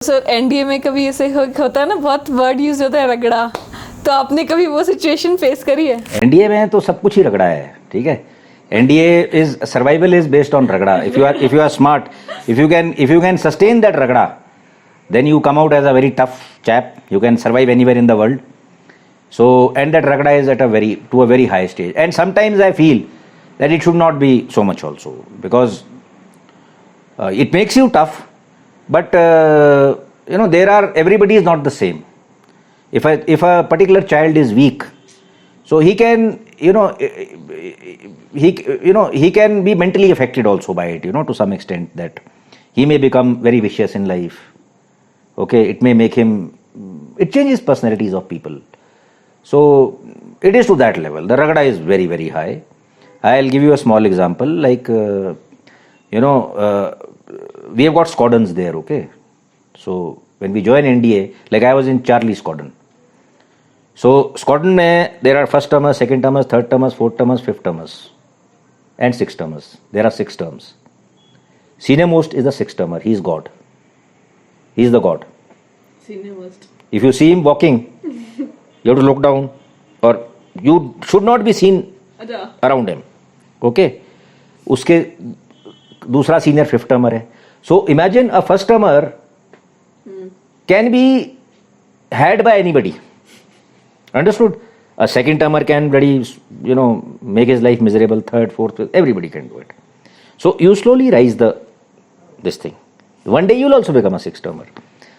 Sir NDA में कभी ऐसे होता है ना, बहुत वर्ड यूज होता है रगड़ा, तो आपने कभी वो सिचुएशन फेस करी है? एनडीए में तो सब कुछ ही रगड़ा है, ठीक है. NDA is survival is based on रगड़ा. If you are smart, if you can sustain that रगड़ा, then you come out as a very tough chap. You can survive anywhere in the world. So, and that ragda is at to a very high stage. And sometimes I feel that it should not be so much also, because it makes you tough. But everybody is not the same. If a particular child is weak, so he can he can be mentally affected also by it, to some extent, that he may become very vicious in life. Okay, it may make him, it changes personalities of people. So it is to that level. The ragda is very, very high. I'll give you a small example. Like, we have got squadrons there, okay. So when we join NDA, like I was in Charlie squadron. So squadron mein, there are first termers, second termers, third termers, fourth termers, fifth termers, and sixth termers. There are 6 terms. Senior most is the sixth termer. He is God. He is the God. Senior most. If you see him walking, you have to look down, or you should not be seen around him. Okay? उसके दूसरा senior fifth termer है. So imagine a first termer can be had by anybody. Understood? A second termer can bloody, make his life miserable. Third, fourth, everybody can do it. So you slowly rise this thing. One day you will also become a sixth termer.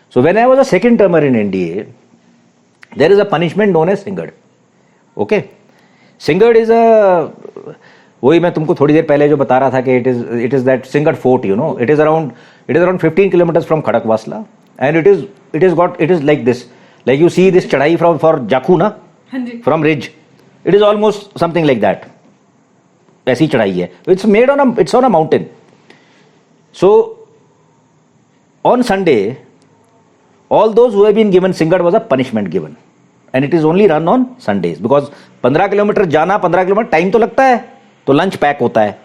So when I was a second termer in NDA, there is a punishment known as Singad. Okay? Singad is a, वही मैं तुमको थोड़ी देर पहले जो बता रहा था कि it is that Singad fort, it is around 15 kilometers from Khadakwasla, and it is like this. Like you see this chadai for Jakhu na, from ridge, it is almost something like that. ऐसी चढ़ाई है. It's on a mountain. So on Sunday, all those who have been given Singad was a punishment given, and it is only run on Sundays, because 15 kilometre जाना, 15 kilometre time तो लगता है, तो lunch pack होता है.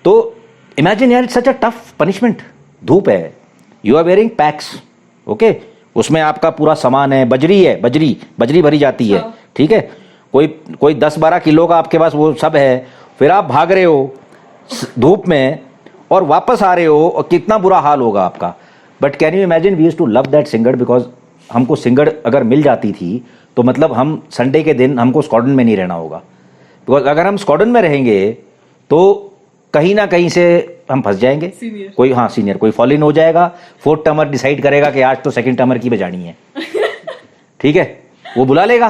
तो imagine यार, it's such a tough punishment. धूप है, you are wearing packs, okay, उसमें आपका पूरा सामान है, बजरी भरी जाती है, ठीक है, कोई 10-12 किलो का आपके पास वो सब है. फिर आप भाग रहे हो धूप में और वापस आ रहे हो, और कितना बुरा हाल होगा आपका. But can you imagine, we used to love that सिंगड़, बिकॉज हमको सिंगड़ अगर मिल जाती थी तो मतलब हम संडे के दिन हमको स्क्वाड्रन में नहीं रहना होगा. बिकॉज अगर हम स्क्वाड्रन में रहेंगे तो कहीं ना कहीं से हम फंस जाएंगे. सीनियर कोई फॉल इन हो जाएगा. फोर्थ टर्मर डिसाइड करेगा कि आज तो सेकंड टर्मर की बजानी है, ठीक है, वो बुला लेगा.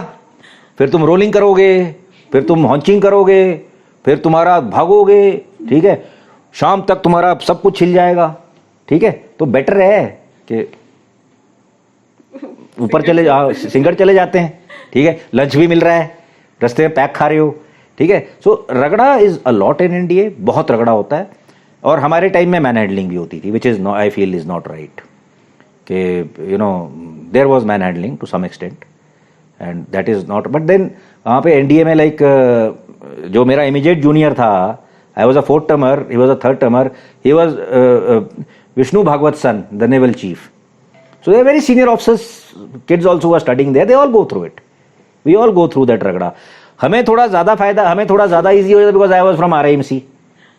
फिर तुम रोलिंग करोगे, फिर तुम हॉन्चिंग करोगे, फिर तुम्हारा भागोगे, ठीक है, शाम तक तुम्हारा सब कुछ छिल जाएगा, ठीक है. तो बेटर है कि ऊपर सिंगड़ चले जाते हैं, ठीक है, लंच भी मिल रहा है, रास्ते में पैक खा रहे हो, ठीक है. सो रगड़ा is a lot in NDA, बहुत रगड़ा होता है. और हमारे टाइम में मैन हैंडलिंग भी होती थी, which is I feel is not right. कि there was man handling to some extent, and that is not. But then वहाँ पे एनडीए में लाइक जो मेरा इमीडिएट जूनियर था, I was a fourth termer, he was a third termer, he was Vishnu Bhagwat's son, the naval chief. So they are very senior officers, kids also who are studying there, they all go through it. We all go through that ragda. हमें थोड़ा ज़्यादा easy हो जाता, because I was from RIMC.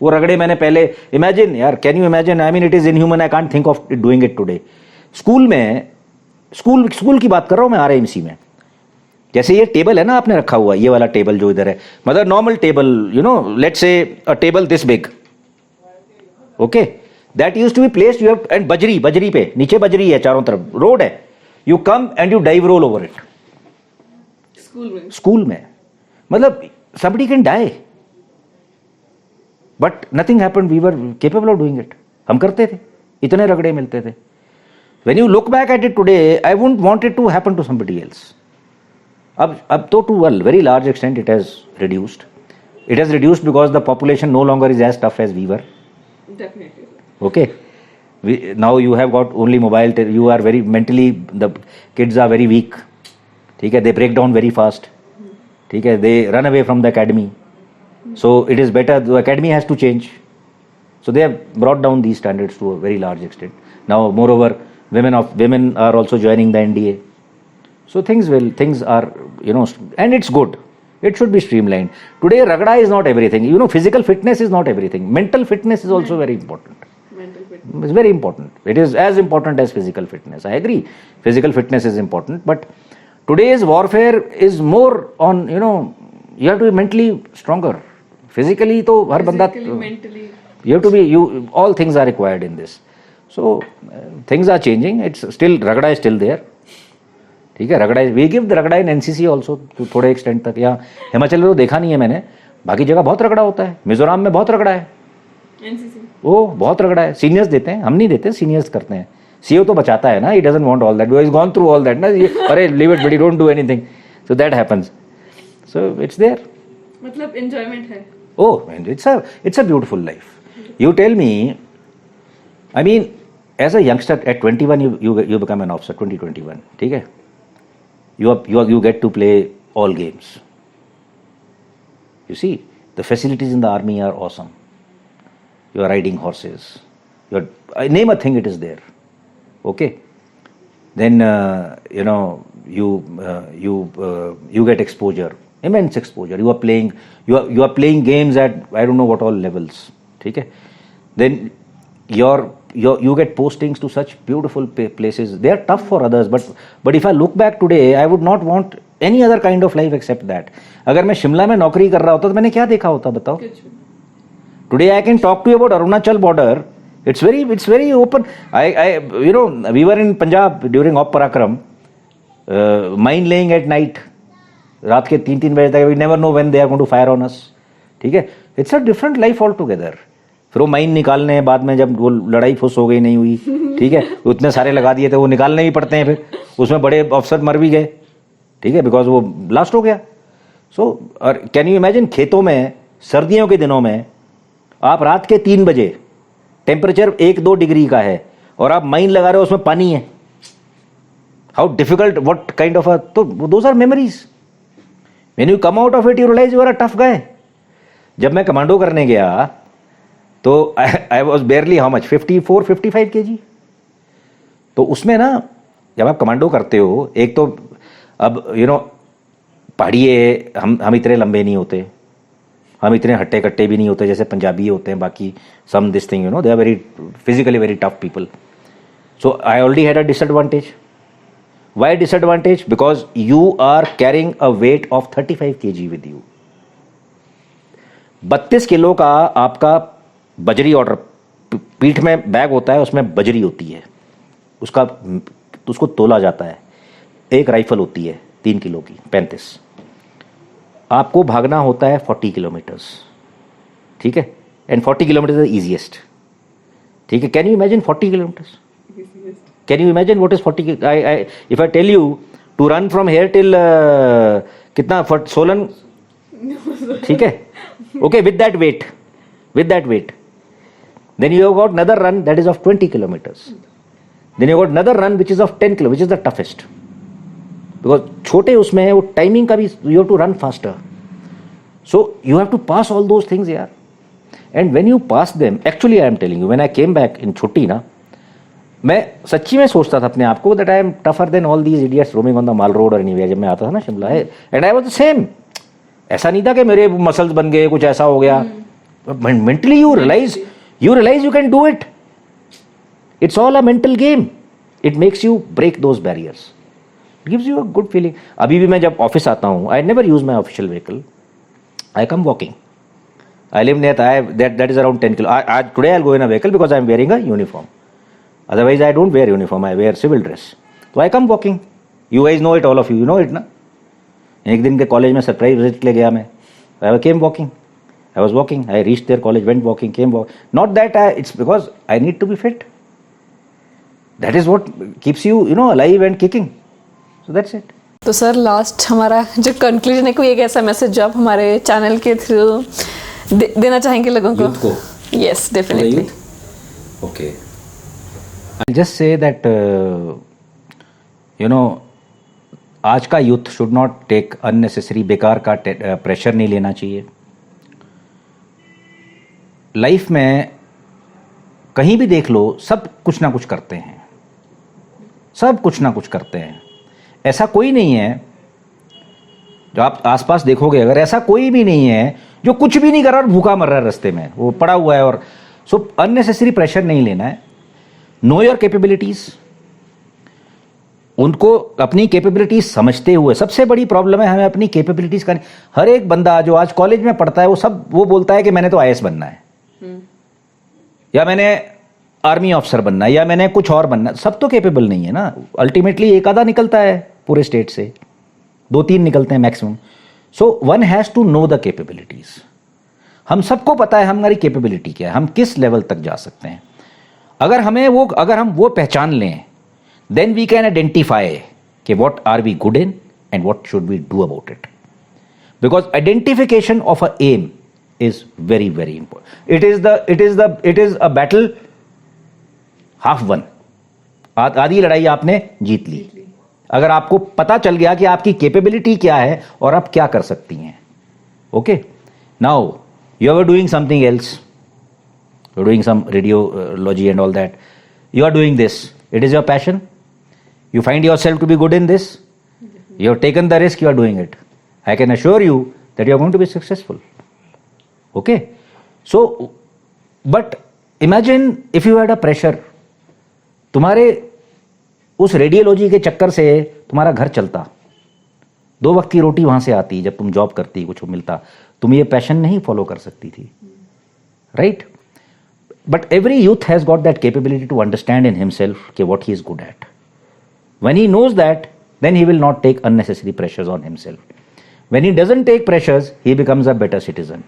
वो रगड़े मैंने पहले, imagine यार, can you imagine, I mean it is inhuman, I can't think of doing it today. School की बात कर रहा हूँ मैं, RIMC में. जैसे ये टेबल है ना आपने रखा हुआ, ये वाला टेबल जो इधर है, मतलब normal table, let's say a table this big, okay, that used to be placed, you have, and बजरी पे, नीचे बजरी है, चारों तरफ रोड है, you come and you dive roll over it. School में मतलब somebody can die, but nothing happened, we were capable of doing it. हम करते थे, इतने रगड़े मिलते थे. When you look back at it today, I wouldn't want it to happen to somebody else. अब तो to a very large extent it has reduced. It has reduced because the population no longer is as tough as we were. Definitely. Okay. Now you have got only mobile. You are very mentally, the kids are very weak. ठीक है, they break down very fast. ठीक है, they run away from the academy. So it is better. The academy has to change. So they have brought down these standards to a very large extent. Now, moreover, women are also joining the NDA. So things are, and it's good. It should be streamlined. Today, ragda is not everything. Physical fitness is not everything. Mental fitness is also very important. It's very important. It is as important as physical fitness. I agree. Physical fitness is important, but today's warfare is more on, you have to be mentally stronger. Physically, to har banda. Mentally. You have to be. All things are required in this. So things are changing. It's still ragda is still there. ठीक है, रगड़ा we give the रगड़ा इन NCC also to थोड़े extent तक. यहाँ हिमाचल में तो देखा नहीं है मैंने, बाकी जगह बहुत रगड़ा होता है. मिजोरम में बहुत रगड़ा है, एनसीसी वो बहुत रगड़ा है. सीनियर्स देते हैं, हम नहीं देते, सीनियर्स करते हैं. सीओ तो बचाता है ना, he doesn't want all that, he is gone through all that ना. अरे leave it buddy, don't do anything. So that happens. So it's there, मतलब एंजॉयमेंट है. Oh, it's a beautiful life. You tell me, I mean as a youngster at 21 you become an officer. 2021, ठीक है. You get to play all games. You see, the facilities in the army are awesome. You are riding horses. Name a thing, it is there. Okay. Then you get exposure, immense exposure. You are playing. You are playing games at I don't know what all levels. ठीक है. Then you get postings to such beautiful places. They are tough for others, but if I look back today, I would not want any other kind of life except that. अगर मैं शिमला में नौकरी कर रहा होता तो मैंने क्या देखा होता, बताओ. Today I can talk to you about Arunachal border. It's very open. We were in Punjab during Op Parakram, mine laying at night. रात के 3 बजे तक. We never know when they are going to fire on us. ठीक है. It's a different life altogether. फिर वो mine निकालने हैं बाद में, जब वो लड़ाई फुस हो गई, नहीं हुई, ठीक है, उतने सारे लगा दिए थे, वो निकालने ही पड़ते हैं. फिर उसमें बड़े अफसर मर भी गए, ठीक है, बिकॉज वो ब्लास्ट हो गया. सो और कैन यू इमेजिन, खेतों में सर्दियों के दिनों में आप रात के 3 बजे, टेम्परेचर 1-2 डिग्री का है और आप माइन लगा रहे हो, उसमें पानी है. How difficult, what kind of तो those are memories. When you come out of it, you realise you are a tough guy. जब मैं कमांडो करने गया तो I was barely how much, 54-55 kg. तो उसमें ना, जब आप कमांडो करते हो, एक तो अब पहाड़ी है, हम इतने लंबे नहीं होते, हम इतने हट्टे कट्टे भी नहीं होते जैसे पंजाबी होते हैं. बाकी some this thing, they are very physically very tough people. So I already had a disadvantage. Why disadvantage? Because you are carrying a weight of 35 kg with you. 32 kilo का आपका बजरी ऑर्डर, पीठ में बैग होता है, उसमें बजरी होती है, उसको तोला जाता है. एक राइफल होती है 3 किलो की, 35. आपको भागना होता है 40 किलोमीटर्स, ठीक है, एंड 40 किलोमीटर्स इज ईजीएस्ट. ठीक है. Can you imagine 40 kilometres? Can you imagine what is 40? If I tell you to run from here till कितना, सोलन, ठीक है, okay, with that weight. Then you have got another run that is of 20 kilometers. Then you have got another run which is of 10 kilometers, which is the toughest. Because छोटे उसमें है, वो timing का भी, you have to run faster. So you have to pass all those things यार. And when you pass them, actually I am telling you, when I came back in छुट्टी ना, मैं सच्ची में सोचता था अपने आप को that I am tougher than all these idiots roaming on the Mall Road or anywhere. जब मैं आता था ना शिमला है, and I was the same. ऐसा नहीं था कि मेरे मसल्स बन गए, कुछ ऐसा हो गया. Mentally you realize you can do it. It's all a mental game. It makes you break those barriers. It gives you a good feeling. अभी भी मैं जब ऑफिस आता हूँ, I never use my official vehicle. I come walking. I live near that is around 10 kilo. Today I'll go in a vehicle because I'm wearing a uniform. Otherwise I don't wear uniform. I wear civil dress. So I come walking. You guys know it, all of you. You know it ना. एक दिन के college में surprise visit ले गया मैं. I came walking. I was walking. I reached their college, went walking, came walking. Not that it's because I need to be fit. That is what keeps you, alive and kicking. So that's it. तो sir last हमारा जो conclusion है, कोई एक ऐसा message जो आप हमारे चैनल के थ्रू देना चाहेंगे लोगों को? यूथ को? Yes, definitely. Okay. I'll just say that आज का youth should not take unnecessary, बेकार का प्रेशर नहीं लेना चाहिए. लाइफ में कहीं भी देख लो, सब कुछ ना कुछ करते हैं. सब कुछ ना कुछ करते हैं। ऐसा कोई नहीं है, जो आप आसपास देखोगे, अगर ऐसा कोई भी नहीं है जो कुछ भी नहीं कर रहा और भूखा मर रहा है रास्ते में, वो पड़ा हुआ है। और सो अननेसेसरी प्रेशर नहीं लेना है। नो योर कैपेबिलिटीज, उनको अपनी कैपेबिलिटीज समझते हुए। सबसे बड़ी प्रॉब्लम है हमें अपनी कैपेबिलिटीज का। हर एक बंदा जो आज कॉलेज में पढ़ता है वो बोलता है कि मैंने तो आईएएस बनना है, या मैंने आर्मी ऑफिसर बनना है, या मैंने कुछ और बनना है। सब तो कैपेबल नहीं है ना। अल्टीमेटली एक आधा निकलता है पूरे स्टेट से, 2-3 निकलते हैं maximum. So one has to know the capabilities. हम सबको पता है हमारी कैपेबिलिटी क्या है, हम किस लेवल तक जा सकते हैं। अगर हम वो पहचान लें, then we can identify कि what are we good in and what should we do about it. Because identification of a aim is very, very important. It is a battle half won. आधी लड़ाई आपने जीत ली अगर आपको पता चल गया कि आपकी कैपेबिलिटी क्या है और आप क्या कर सकती हैं। Okay, now you are doing something else, you're doing some radiology and all that, you are doing this, it is your passion, you find yourself to be good in this, you have taken the risk, you are doing it. I can assure you that you are going to be successful. Okay, so but imagine if you had a pressure, तुम्हारे उस radiology के चक्कर से तुम्हारा घर चलता, 2 वक्त की रोटी वहां से आती, जब तुम जॉब करती कुछ मिलता, तुम ये पैशन नहीं फॉलो कर सकती थी, right? But every youth has got that capability to understand in himself कि what he is good at. When he knows that, then he will not take unnecessary pressures on himself. When he doesn't take pressures, he becomes a better citizen.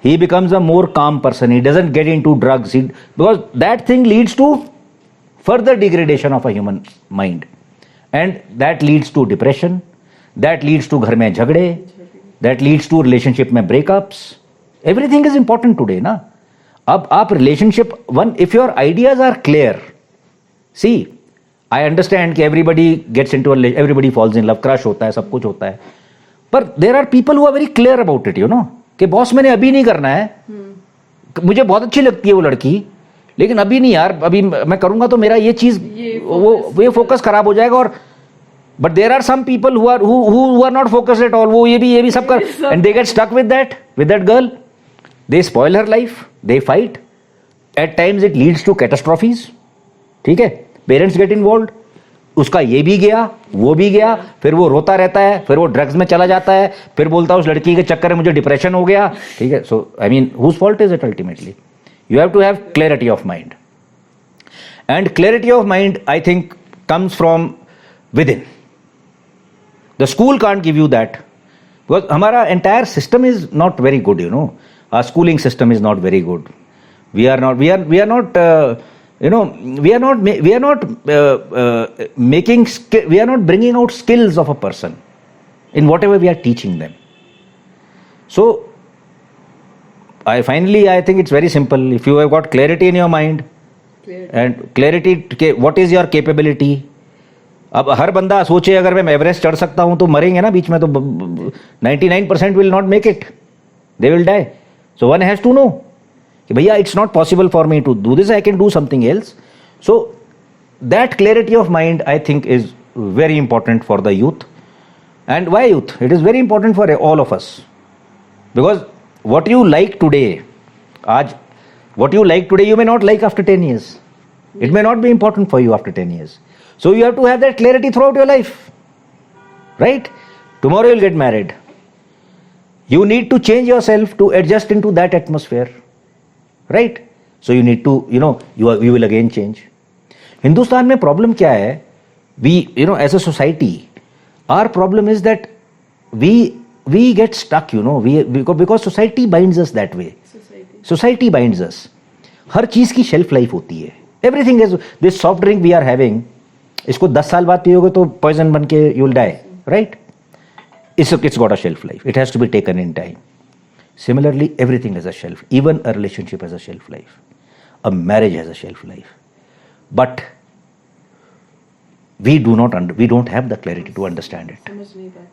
He becomes a more calm person. He doesn't get into drugs, because that thing leads to further degradation of a human mind, and that leads to depression, that leads to घर में झगड़े, that leads to relationship में breakups. Everything is important today, ना? अब आप relationship if your ideas are clear, see, I understand कि everybody gets into everybody falls in love, crush होता है, सब कुछ होता है, पर there are people who are very clear about it, you know, कि बॉस मैंने अभी नहीं करना है, मुझे बहुत अच्छी लगती है वो लड़की, लेकिन अभी नहीं यार, अभी मैं करूंगा तो मेरा ये चीज वो फोकस खराब हो जाएगा. और but there are some people who are not focused at all, वो ये भी सब कर, and they get stuck with that girl, they spoil her life, they fight, at times it leads to catastrophes. ठीक है, पेरेंट्स गेट इन्वॉल्व, उसका ये भी गया वो भी गया, फिर वो रोता रहता है, फिर वो ड्रग्स में चला जाता है, फिर बोलता है उस लड़की के चक्कर में मुझे डिप्रेशन हो गया. ठीक है, so I mean whose fault is it ultimately? You have to have clarity of mind, and clarity of mind I think comes from within. The school can't give you that, because hamara entire system is not very good, you know. Our schooling system is not very good. We are not bringing out skills of a person in whatever we are teaching them. So I think it's very simple. If you have got clarity in your mind, and clarity what is your capability. अब हर बंदा सोचे अगर मैं Everest चढ़ सकता हूं तो मरेंगे ना बीच में, तो 99% will not make it, they will die. So one has to know कि भैया it's not possible for me to do this, I can do something else. So that clarity of mind I think is very important for the youth. And why youth? It is very important for all of us, because what you like today, what you like today, you may not like after 10 years. It may not be important for you after 10 years. So you have to have that clarity throughout your life, right? Tomorrow you'll get married. You need to change yourself to adjust into that atmosphere, right? So you need to, you will again change. Hindustan mein problem kya hai? We, as a society, our problem is that we get stuck, because society binds us that way. Society binds us. हर चीज की shelf life होती है. Everything is this soft drink we are having, इसको 10 साल बाद पियोगे तो poison बन के you will die, right? It's got a shelf life. It has to be taken in time. Similarly, everything has a shelf. Even a relationship has a shelf life. A marriage has a shelf life. But we don't have the clarity to understand it.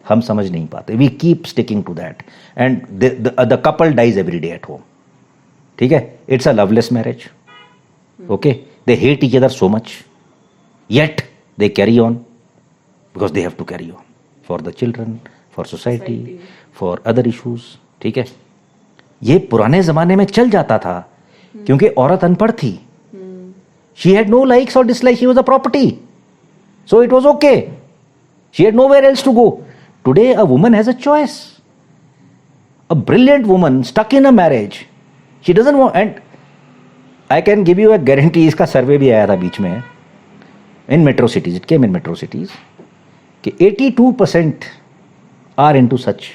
हम समझ नहीं पाते. We keep sticking to that, and the couple dies every day at home. ठीक है, it's a loveless marriage. Okay, they hate each other so much, yet they carry on because they have to carry on for the children, for society, for other issues. ठीक है, ये पुराने जमाने में चल जाता था क्योंकि औरत अनपढ़ थी. She had no likes or dislikes. She was a property, so it was okay. She had nowhere else to go. Today a woman has a choice. A brilliant woman stuck in a marriage, she doesn't want, and I can give you a guarantee, इसका सर्वे भी आया था बीच में, in metro cities, it came in metro cities, कि 82% are into such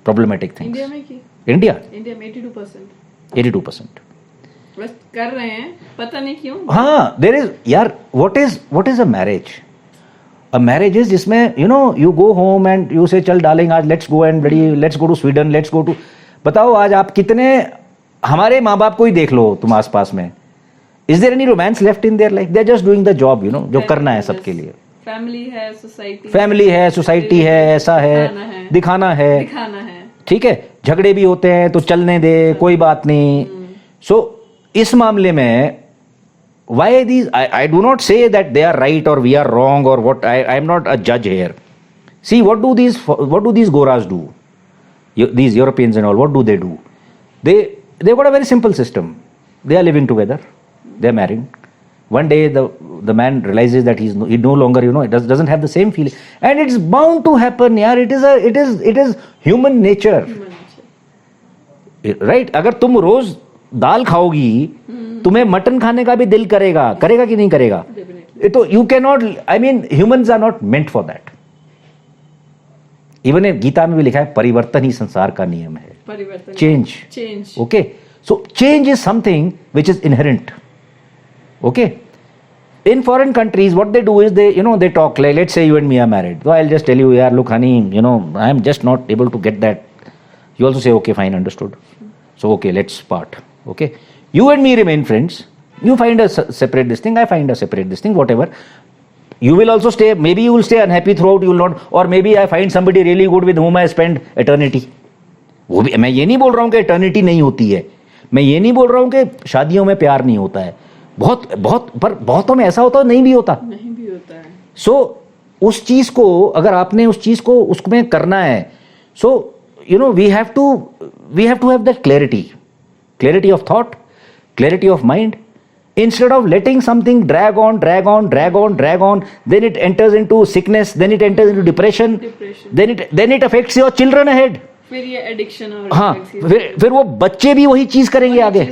problematic things. India में की? India में 82%. 82%. बस कर रहे हैं, पता नहीं क्यों. हाँ, there is, यार, what is a marriage? A marriage is जिसमें you go home and you say चल डार्लिंग आज let's go to Sweden, let's go to, बताओ आज आप कितने, हमारे माँ बाप को ही देख लो तुम आसपास में, is there any romance left in their life? They're just doing the job, जो करना है सबके लिए. फैमिली है, सोसाइटी है, ऐसा है, दिखाना है, ठीक है, झगड़े भी होते हैं तो चलने दे, कोई बात नहीं. सो इस मामले में why these, I do not say that they are right or we are wrong or what, I am not a judge here. See, what do these Goras do? These Europeans and all, what do? They've got a very simple system. They are living together, they are married. One day the man realizes that he no longer, doesn't have the same feeling, and it's bound to happen. यार, it is human nature. Right? अगर तुम रोज दाल खाओगी, तुम्हें mutton खाने का भी दिल करेगा कि नहीं करेगा? तो you cannot, I mean, humans are not meant for that. Even Gita में भी लिखा है परिवर्तन ही संसार का नियम है. Change. Okay. So change is something which is inherent. Okay. In foreign countries, what they do is they talk, like, let's say you and me are married. So I'll just tell you, yeah, look, honey, I'm just not able to get that. You also say, okay, fine, understood. So, okay, let's part. Okay. You and me remain friends. You find a separate this thing, I find a separate this thing, whatever. You will also stay, maybe you will stay unhappy throughout, you will not, or maybe I find somebody really good with whom I spend eternity. वो भी, मैं ये नहीं बोल रहा हूँ कि eternity नहीं होती है. मैं ये नहीं बोल रहा हूँ कि शादियों में प्यार नहीं होता है. पर बहुतों में ऐसा होता है, नहीं भी होता है. सो उस चीज को, अगर आपने उस चीज को उसमें करना है, सो we have to have that clarity of thought, clarity of mind, instead of letting something drag on, then it enters into sickness, then it enters into depression. Then it affects your children ahead. फिर ये addiction और हाँ, फिर वो बच्चे भी वही चीज करेंगे आगे,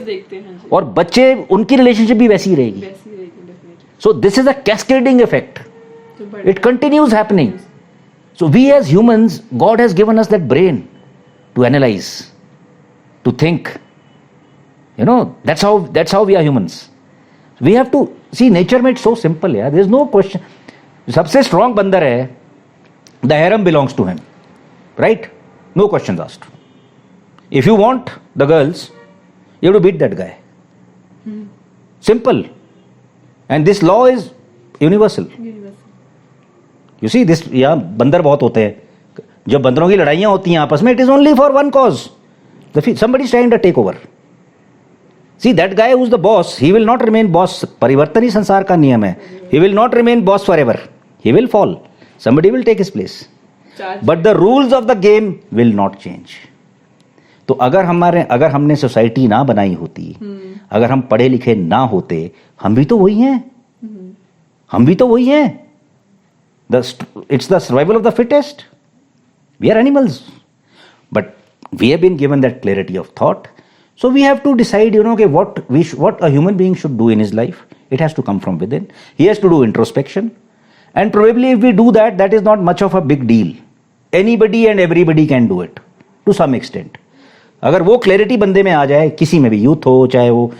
और बच्चे, उनकी रिलेशनशिप भी वैसी ही रहेगी. So this is a cascading effect. It continues happening. So we as humans, God has given us that brain to analyse, to think. that's how we are humans. We have to see, nature made so simple. Yeah, there is no question. सबसे strong बंदर है, the harem belongs to him, right? No questions asked. If you want the girls, you have to beat that guy. Simple. And this law is universal. You see this, यहाँ बंदर बहुत होते हैं. जब बंदरों की लड़ाइयाँ होती हैं आपस में, it is only for one cause. Somebody is trying to take over. See, that guy who's the boss, he will not remain boss. परिवर्तन ही संसार का नियम है. He will not remain boss forever. He will fall. Somebody will take his place. But the rules of the game will not change. तो अगर हमने society ना बनाई होती, अगर हम पढ़े लिखे ना होते, हम भी तो वही हैं. It's the survival of the fittest. We are animals, but we have been given that clarity of thought. So we have to decide, what a human being should do in his life. It has to come from within. He has to do introspection, and probably if we do that, that is not much of a big deal. Anybody and everybody can do it to some extent. अगर वो clarity बंदे में आ जाए, किसी में भी, youth हो, चाहे वो